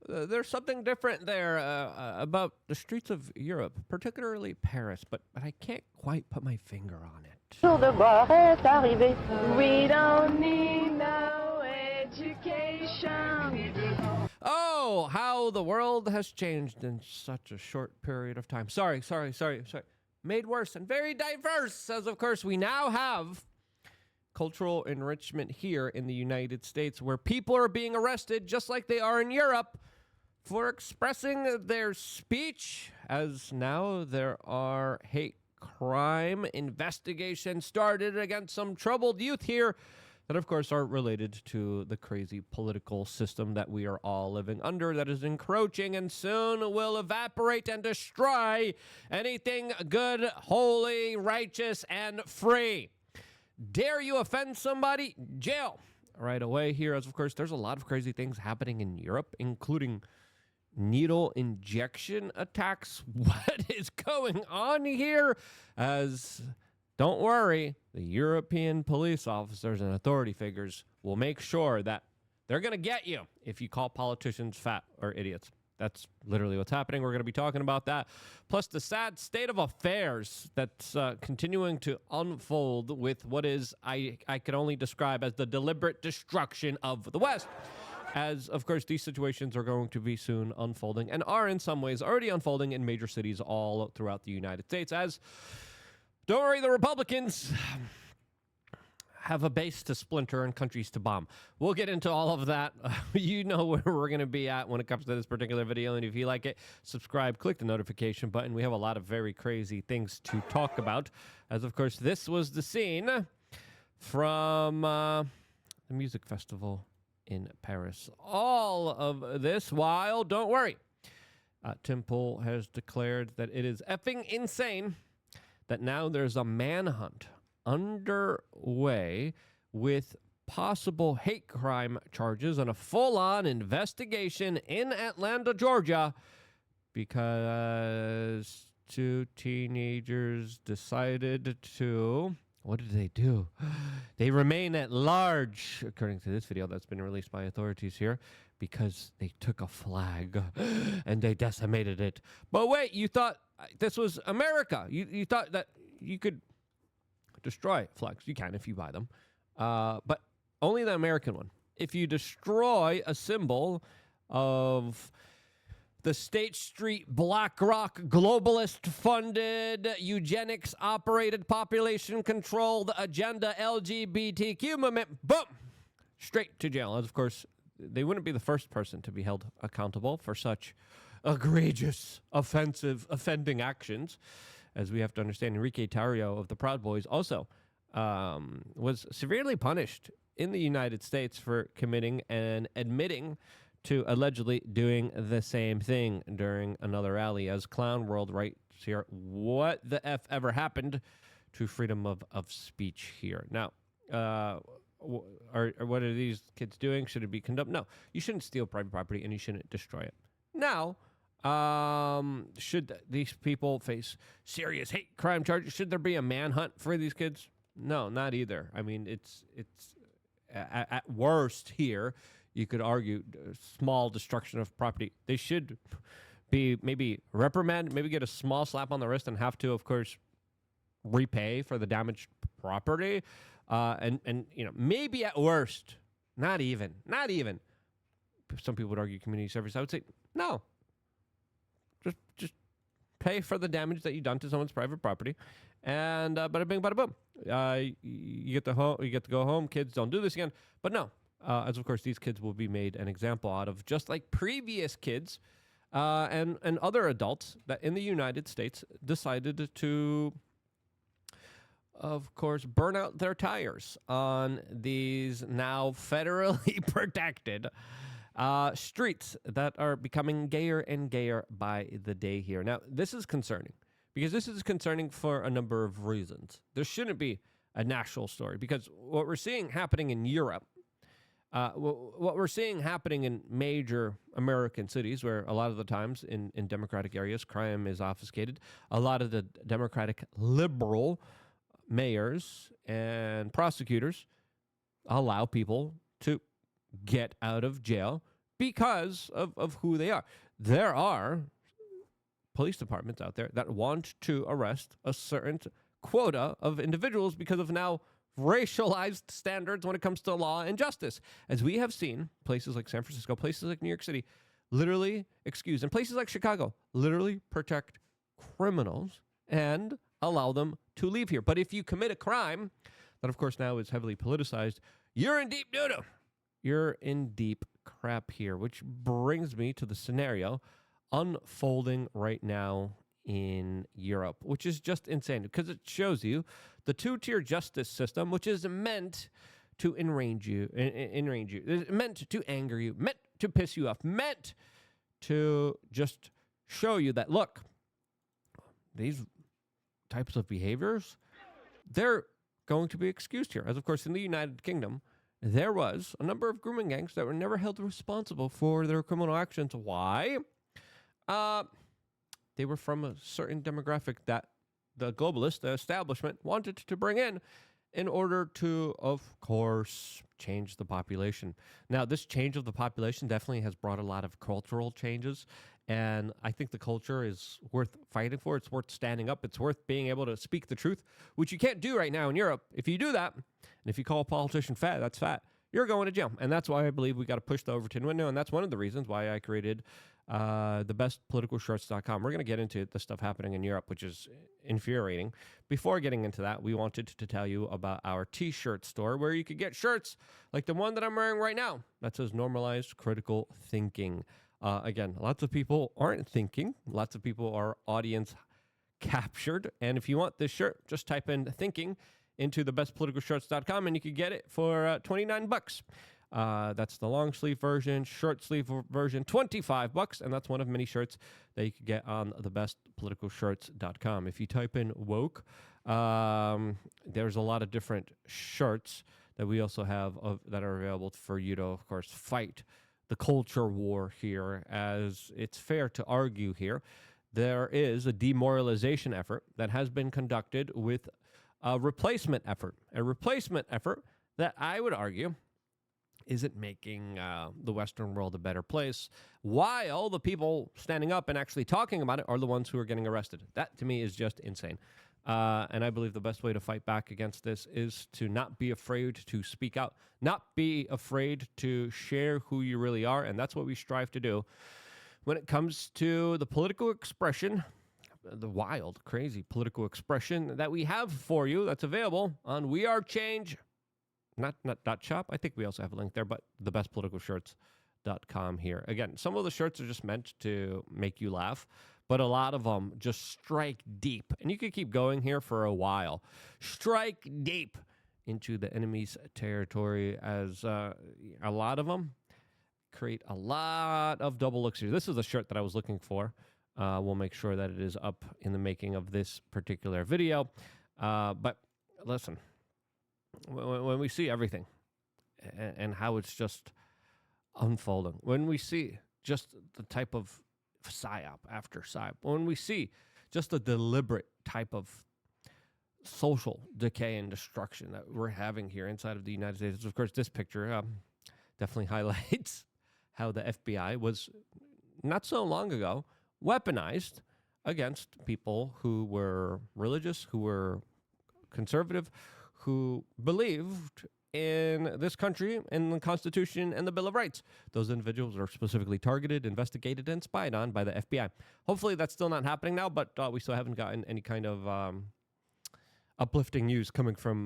There's something different there about the streets of Europe, particularly Paris, but I can't quite put my finger on it. Jour de gloire est arrivé. We don't need no education. Oh, how the world has changed in such a short period of time. Sorry. Made worse and very diverse, as of course we now have cultural enrichment here in the United States, where people are being arrested just like they are in Europe for expressing their speech, as now there are hate crime investigations started against some troubled youth here that, of course, are related to the crazy political system that we are all living under, that is encroaching and soon will evaporate and destroy anything good, holy, righteous, and free. Dare you offend somebody? Jail right away here, as of course there's a lot of crazy things happening in Europe, including needle injection attacks. What is going on here? As don't worry, the European police officers and authority figures will make sure that they're going to get you if you call politicians fat or idiots. That's literally what's happening. We're going to be talking about that. Plus the sad state of affairs that's continuing to unfold with what is, I can only describe as the deliberate destruction of the West. As, of course, these situations are going to be soon unfolding and are in some ways already unfolding in major cities all throughout the United States. As, don't worry, the Republicans have a base to splinter and countries to bomb. We'll get into all of that. You know where we're going to be at when it comes to this particular video. And if you like it, subscribe, click the notification button. We have a lot of very crazy things to talk about. As, of course, this was the scene from the music festival in Paris. All of this while, don't worry, Tim Pool has declared that it is effing insane that now there's a manhunt underway with possible hate crime charges and a full-on investigation in Atlanta, Georgia, because two teenagers decided to... What did they do? They remain at large, according to this video that's been released by authorities here, because they took a flag and they decimated it. But wait, you thought this was America. You thought that you could destroy flags. You can if you buy them, but only the American one. If you destroy a symbol of the State Street BlackRock globalist-funded, eugenics-operated, population-controlled agenda LGBTQ movement, boom, straight to jail. As of course, they wouldn't be the first person to be held accountable for such egregious, offending actions. As we have to understand, Enrique Tarrio of the Proud Boys also was severely punished in the United States for committing and admitting to allegedly doing the same thing during another rally. As Clown World writes here, what the F ever happened to freedom of speech here? Now, what are these kids doing? Should it be condemned? No, you shouldn't steal private property and you shouldn't destroy it. Now, should these people face serious hate crime charges? Should there be a manhunt for these kids? No, not either. I mean, it's at worst here, you could argue small destruction of property. They should be maybe reprimanded, maybe get a small slap on the wrist and have to, of course, repay for the damaged property. And you know, maybe at worst, not even. Some people would argue community service. I would say, no. Just pay for the damage that you've done to someone's private property, and bada bing, bada boom. You get to go home. Kids, don't do this again. But no, as of course these kids will be made an example out of, just like previous kids and other adults that in the United States decided to, of course, burn out their tires on these now federally protected streets that are becoming gayer and gayer by the day here. Now, this is concerning because this is concerning for a number of reasons. There shouldn't be a national story because what we're seeing happening in Europe, what we're seeing happening in major American cities where a lot of the times in democratic areas, crime is obfuscated. A lot of the democratic liberal mayors and prosecutors allow people to get out of jail because of who they are. There are police departments out there that want to arrest a certain quota of individuals because of now racialized standards when it comes to law and justice. As we have seen, places like San Francisco, places like New York City, literally excuse, and places like Chicago, literally protect criminals and allow them to leave here. But if you commit a crime that, of course, now is heavily politicized, you're in deep doo-doo. You're in deep crap here, which brings me to the scenario unfolding right now in Europe, which is just insane because it shows you the two-tier justice system, which is meant to enrage you, it's meant to anger you, meant to piss you off, meant to just show you that, look, these types of behaviors, they're going to be excused here. As, of course, in the United Kingdom, there was a number of grooming gangs that were never held responsible for their criminal actions. Why? They were from a certain demographic that the globalist, the establishment, wanted to bring in order to, of course, change the population. Now, this change of the population definitely has brought a lot of cultural changes, and I think the culture is worth fighting for. It's worth standing up. It's worth being able to speak the truth, which you can't do right now in Europe. If you do that, and if you call a politician fat, that's fat, you're going to jail. And that's why I believe we got to push the Overton window, and that's one of the reasons why I created thebestpoliticalshorts.com. We're going to get into the stuff happening in Europe, which is infuriating. Before getting into that, we wanted to tell you about our t-shirt store where you could get shirts like the one that I'm wearing right now that says normalized critical thinking. Again, lots of people aren't thinking. Lots of people are audience captured. And if you want this shirt, just type in thinking into thebestpoliticalshorts.com and you can get it for $29. That's the long sleeve version, short sleeve version, $25, and that's one of many shirts that you can get on thebestpoliticalshorts.com. If you type in woke, there's a lot of different shirts that we also have that are available for you to, of course, fight the culture war here, as it's fair to argue here. There is a demoralization effort that has been conducted with a replacement effort that I would argue isn't making the Western world a better place, while the people standing up and actually talking about it are the ones who are getting arrested. That, to me, is just insane. And I believe the best way to fight back against this is to not be afraid to speak out, not be afraid to share who you really are, and that's what we strive to do when it comes to the political expression, the wild, crazy political expression that we have for you that's available on We Are Change. Not .shop. I think we also have a link there, but thebestpoliticalshirts.com here. Again, some of the shirts are just meant to make you laugh, but a lot of them just strike deep. And you could keep going here for a while. Strike deep into the enemy's territory, as a lot of them create a lot of double looks here. This is the shirt that I was looking for. We'll make sure that it is up in the making of this particular video. But listen, when we see everything and how it's just unfolding, when we see just the type of psyop after psyop, when we see just the deliberate type of social decay and destruction that we're having here inside of the United States, of course, this picture definitely highlights how the FBI was not so long ago weaponized against people who were religious, who were conservative, who believed in this country and the Constitution and the Bill of Rights. Those individuals are specifically targeted, investigated, and spied on by the FBI. Hopefully that's still not happening now, but we still haven't gotten any kind of uplifting news coming from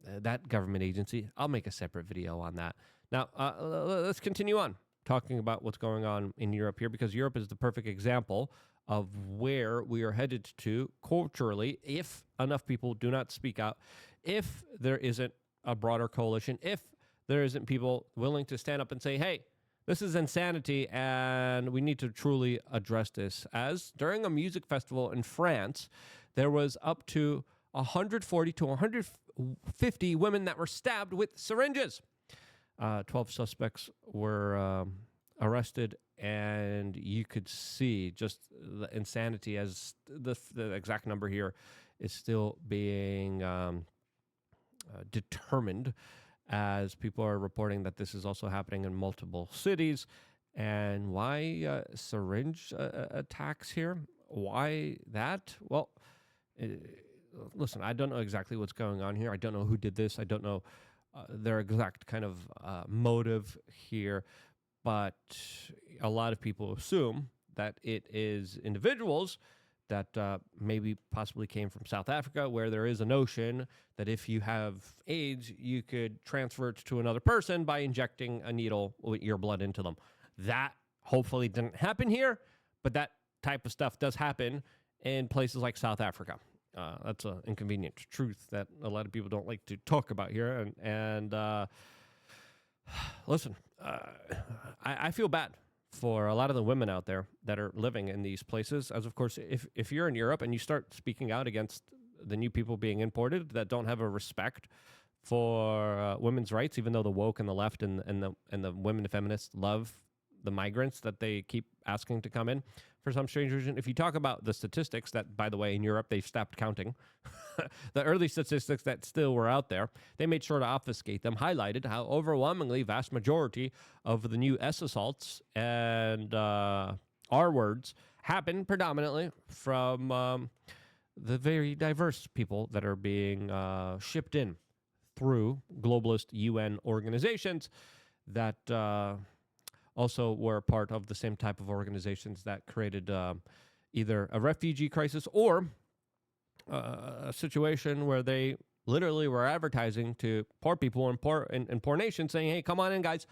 that government agency. I'll make a separate video on that. Now, let's continue on talking about what's going on in Europe here, because Europe is the perfect example of where we are headed to culturally if enough people do not speak out, if there isn't a broader coalition, if there isn't people willing to stand up and say, hey, this is insanity and we need to truly address this. As during a music festival in France, there was up to 140 to 150 women that were stabbed with syringes. 12 suspects were arrested, and you could see just the insanity, as the exact number here is still being determined, as people are reporting that this is also happening in multiple cities. And why syringe attacks here? Why that? Well, listen, I don't know exactly what's going on here. I don't know who did this. I don't know their exact kind of motive here. But a lot of people assume that it is individuals that maybe possibly came from South Africa, where there is a notion that if you have AIDS, you could transfer it to another person by injecting a needle with your blood into them. That hopefully didn't happen here, but that type of stuff does happen in places like South Africa. That's an inconvenient truth that a lot of people don't like to talk about here. And listen, I feel bad for a lot of the women out there that are living in these places. As of course, if you're in Europe and you start speaking out against the new people being imported that don't have a respect for women's rights, even though the woke and the left and the women feminists love the migrants that they keep asking to come in for some strange reason. If you talk about the statistics that, by the way, in Europe, they've stopped counting, the early statistics that still were out there, they made sure to obfuscate them, highlighted how overwhelmingly vast majority of the new S assaults and R words happen predominantly from the very diverse people that are being shipped in through globalist UN organizations that also were part of the same type of organizations that created either a refugee crisis or a situation where they literally were advertising to poor people in poor nations saying, hey, come on in, guys.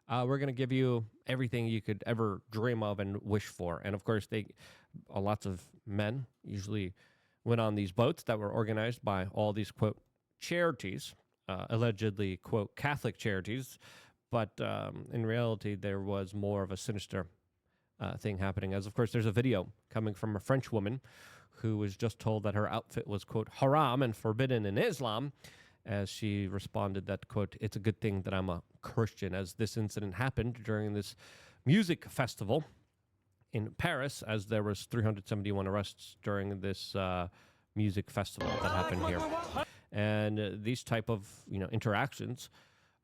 We're going to give you everything you could ever dream of and wish for. And of course, lots of men usually went on these boats that were organized by all these, quote, charities, allegedly, quote, Catholic charities. But in reality, there was more of a sinister thing happening. As, of course, there's a video coming from a French woman who was just told that her outfit was, quote, haram and forbidden in Islam, as she responded that, quote, it's a good thing that I'm a Christian, as this incident happened during this music festival in Paris, as there was 371 arrests during this music festival that happened here. And these type of interactions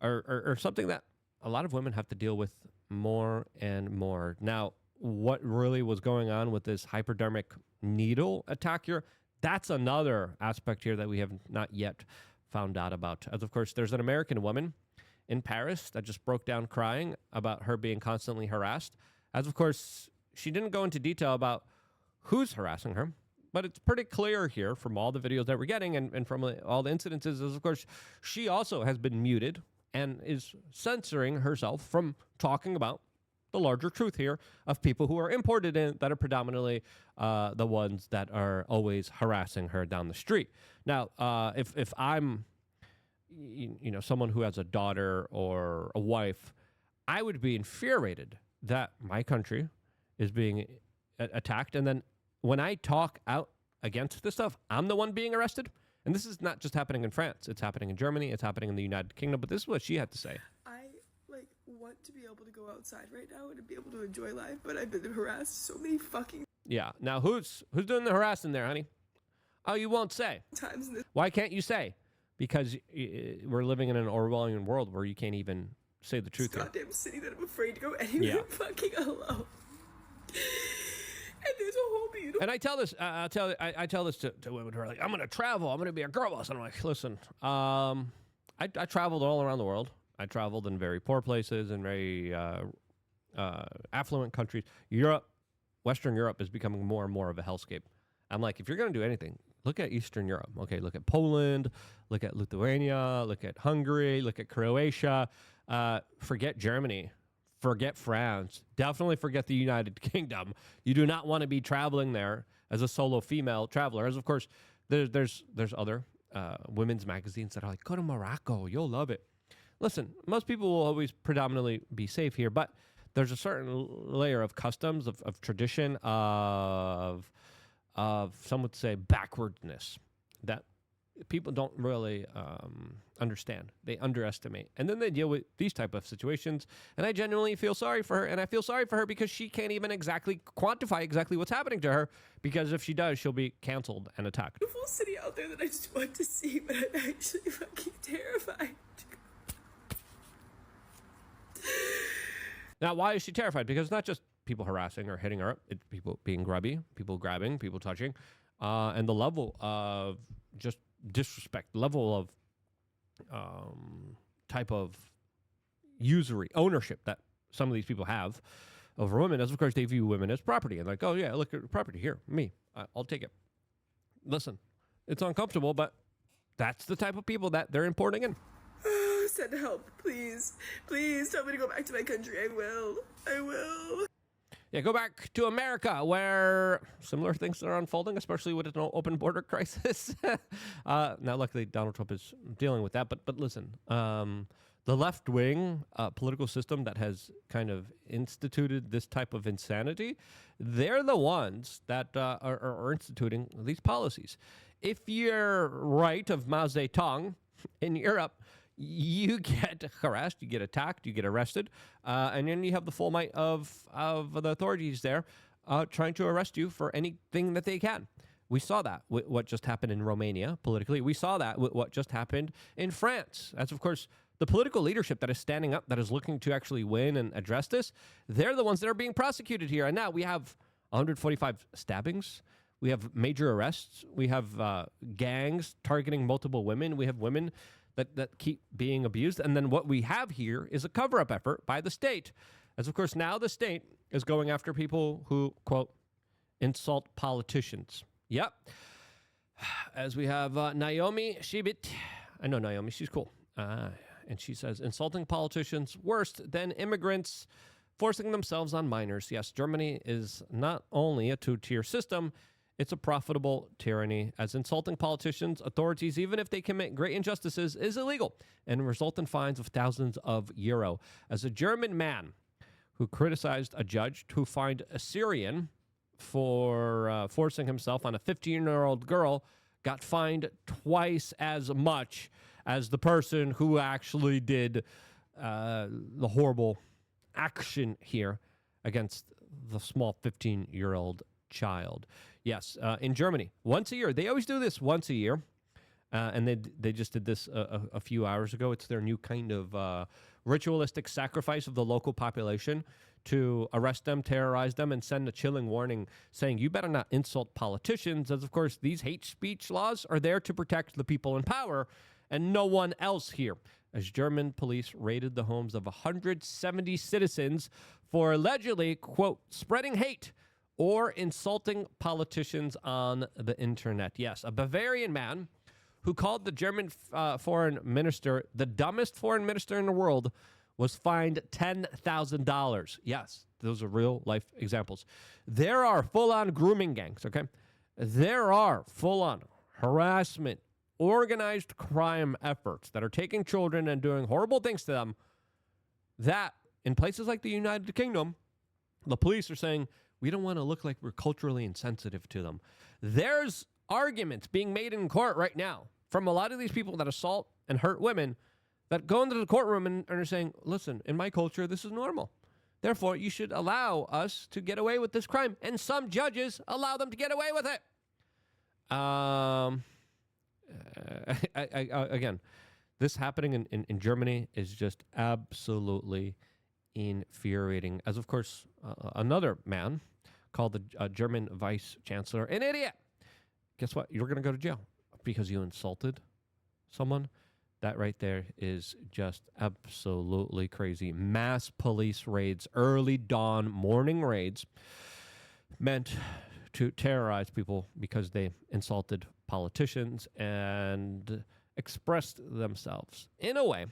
are something that a lot of women have to deal with more and more. Now, what really was going on with this hypodermic needle attack here, that's another aspect here that we have not yet found out about. As of course, there's an American woman in Paris that just broke down crying about her being constantly harassed. As of course, she didn't go into detail about who's harassing her, but it's pretty clear here from all the videos that we're getting and from all the incidences is, of course, she also has been muted and is censoring herself from talking about the larger truth here of people who are imported in that are predominantly the ones that are always harassing her down the street. Now, if I'm, someone who has a daughter or a wife, I would be infuriated that my country is being attacked. And then when I talk out against this stuff, I'm the one being arrested. And this is not just happening in France. It's happening in Germany. It's happening in the United Kingdom. But this is what she had to say. I want to be able to go outside right now and to be able to enjoy life, but I've been harassed so many fucking Yeah. Now, who's doing the harassing there, honey? Oh, you won't say. times in this Why can't you say? Because we're living in an Orwellian world where you can't even say the truth here. goddamn city that I'm afraid to go anywhere Yeah. fucking alone. And there's a whole beautiful And I tell this, I tell this to women who are like, I'm going to travel. I'm going to be a girl boss. And I'm like, listen, I traveled all around the world. I traveled in very poor places and very affluent countries. Europe, Western Europe is becoming more and more of a hellscape. I'm like, if you're going to do anything, look at Eastern Europe. Okay, look at Poland, look at Lithuania, look at Hungary, look at Croatia. Forget Germany. Forget France. Definitely forget the United Kingdom. You do not want to be traveling there as a solo female traveler. As of course, there's other women's magazines that are like, go to Morocco, you'll love it. Listen, most people will always predominantly be safe here, but there's a certain layer of customs, of tradition, of some would say backwardness that people don't really understand. They underestimate. And then they deal with these type of situations. And I genuinely feel sorry for her. And I feel sorry for her because she can't even exactly quantify exactly what's happening to her. Because if she does, she'll be canceled and attacked. city out there that I just want to see, but I'm actually fucking terrified. Now, why is she terrified? Because it's not just people harassing or hitting her up. It's people being grubby, people grabbing, people touching, and the level of just disrespect, level of type of usury, ownership that some of these people have over women, as of course they view women as property. And like, oh yeah, look at property here, me, I'll take it. Listen, it's uncomfortable, but that's the type of people that they're importing in. Send help, please. Please tell me to go back to my country. I will. Yeah, go back to America, where similar things are unfolding, especially with an open border crisis. Now, luckily, Donald Trump is dealing with that. But listen, the left-wing political system that has kind of instituted this type of insanity, they're the ones that are instituting these policies. If you're right of Mao Zedong in Europe, you get harassed, you get attacked, you get arrested, and then you have the full might of the authorities there trying to arrest you for anything that they can. We saw that with what just happened in Romania politically. We saw that with what just happened in France. That's, of course, the political leadership that is standing up, that is looking to actually win and address this. They're the ones that are being prosecuted here. And now we have 145 stabbings. We have major arrests. We have gangs targeting multiple women. We have women that keep being abused. And then what we have here is a cover-up effort by the state. As, of course, now the state is going after people who, quote, insult politicians. Yep. As we have Naomi Shibit. I know Naomi. She's cool. And she says, insulting politicians worse than immigrants forcing themselves on minors. Yes, Germany is not only a two-tier system, it's a profitable tyranny. As insulting politicians, authorities, even if they commit great injustices, is illegal and result in fines of thousands of euro. As a German man who criticized a judge who fined a Syrian for forcing himself on a 15-year-old girl got fined twice as much as the person who actually did the horrible action here against the small 15-year-old child. Yes, in Germany, once a year. They always do this once a year, and they just did this a few hours ago. It's their new kind of ritualistic sacrifice of the local population to arrest them, terrorize them, and send a chilling warning saying, you better not insult politicians, as, of course, these hate speech laws are there to protect the people in power and no one else here. As German police raided the homes of 170 citizens for allegedly, quote, spreading hate or insulting politicians on the internet. Yes, a Bavarian man who called the German foreign minister the dumbest foreign minister in the world was fined $10,000. Yes, those are real-life examples. There are full-on grooming gangs, okay? There are full-on harassment, organized crime efforts that are taking children and doing horrible things to them that, in places like the United Kingdom, the police are saying, we don't want to look like we're culturally insensitive to them. There's arguments being made in court right now from a lot of these people that assault and hurt women that go into the courtroom and are saying, listen, in my culture, this is normal. Therefore, you should allow us to get away with this crime. And some judges allow them to get away with it. Again, this happening in Germany is just absolutely infuriating. As, of course, another man called the German vice chancellor an idiot. Guess what? You're going to go to jail because you insulted someone. That right there is just absolutely crazy. Mass police raids, early dawn morning raids, meant to terrorize people because they insulted politicians and expressed themselves in a way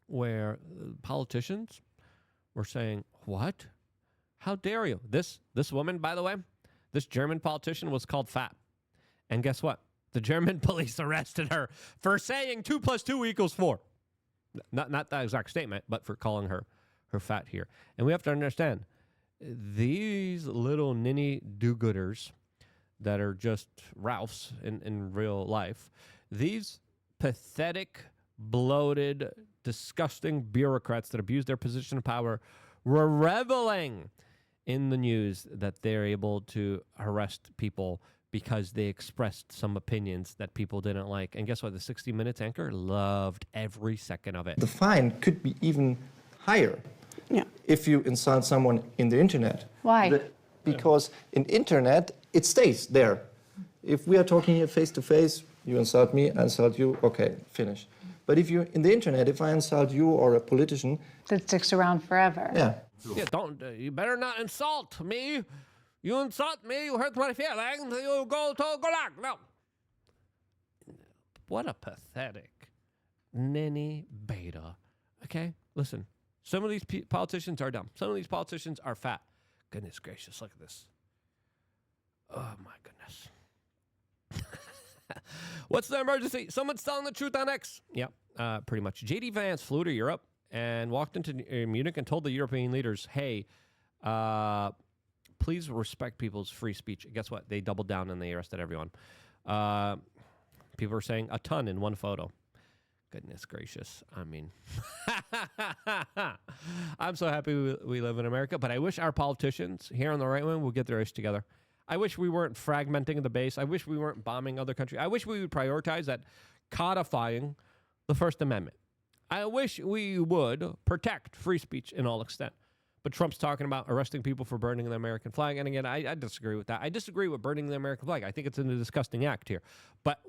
where politicians were saying, what? How dare you? This woman, by the way, this German politician was called fat. And guess what? The German police arrested her for saying 2 + 2 = 4. Not that exact statement, but for calling her fat here. And we have to understand, these little ninny do-gooders that are just Ralphs in real life, these pathetic, bloated, disgusting bureaucrats that abuse their position of power were reveling in the news that they're able to arrest people because they expressed some opinions that people didn't like. And guess what? The 60 Minutes anchor loved every second of it. The fine could be even higher. if you insult someone in the internet. Why? Because in internet, it stays there. If we are talking here face to face, you insult me, I insult you, okay, finish. But if you in the internet, if I insult you or a politician, That sticks around forever. yeah. Yeah, don't. You better not insult me. You insult me, you hurt my feelings. You go to gulag. No. What a pathetic ninny beta. Okay, listen. Some of these politicians are dumb. Some of these politicians are fat. Goodness gracious, look at this. Oh my goodness. What's the emergency? Someone's telling the truth on X. Yep, pretty much. J.D. Vance flew to Europe and walked into Munich and told the European leaders, hey, please respect people's free speech. Guess what? They doubled down and they arrested everyone. People are saying a ton in one photo. Goodness gracious. I mean, I'm so happy we live in America, but I wish our politicians here on the right wing would get their ish together. I wish we weren't fragmenting the base. I wish we weren't bombing other countries. I wish we would prioritize that codifying the First Amendment. I wish we would protect free speech in all extent. But Trump's talking about arresting people for burning the American flag. And again, I disagree with that. I disagree with burning the American flag. I think it's a disgusting act here. But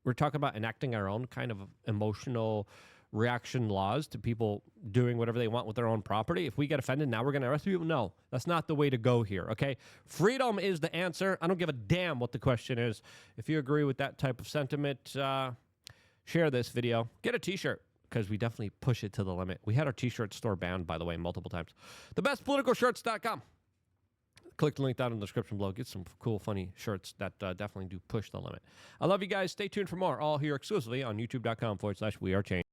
we're talking about enacting our own kind of emotional reaction laws to people doing whatever they want with their own property. If we get offended, now we're going to arrest people? No, that's not the way to go here, okay? Freedom is the answer. I don't give a damn what the question is. If you agree with that type of sentiment, share this video. Get a T-shirt, because we definitely push it to the limit. We had our T-shirt store banned, by the way, multiple times. Thebestpoliticalshirts.com. Click the link down in the description below. Get some cool, funny shirts that definitely do push the limit. I love you guys. Stay tuned for more, all here exclusively on youtube.com/wearechanged.